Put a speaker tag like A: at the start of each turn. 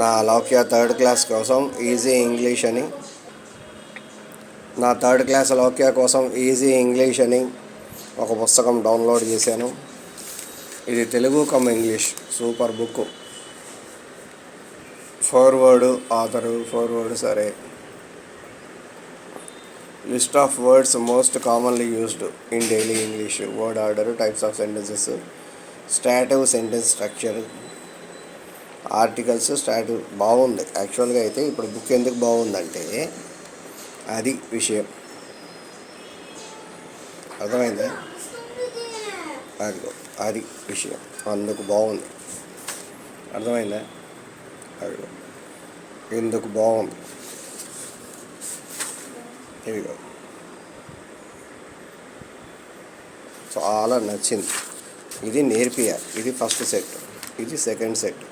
A: నా Loukya third class కోసం easy English అని నా థర్డ్ క్లాస్ లౌక్య కోసం ఈజీ ఇంగ్లీష్ అని ఒక పుస్తకం డౌన్లోడ్ చేశాను. ఇది Telugu cum English super book. Forward author forward సరే. List of words most commonly used in daily English, word order, types of sentences, stative sentence structure, articles, stative. బాగుంది యాక్చువల్గా. అయితే ఇప్పుడు బుక్ ఎందుకు బాగుందంటే అది విషయం. అర్థమైందా? అది విషయం, అందుకు బాగుంది. అర్థమైందా? అదిగో ఎందుకు బాగుంది. ఇదిగో చాలా నచ్చింది. ఇది నేర్పియాలి. ఇది ఫస్ట్ సెట్, ఇది సెకండ్ సెట్.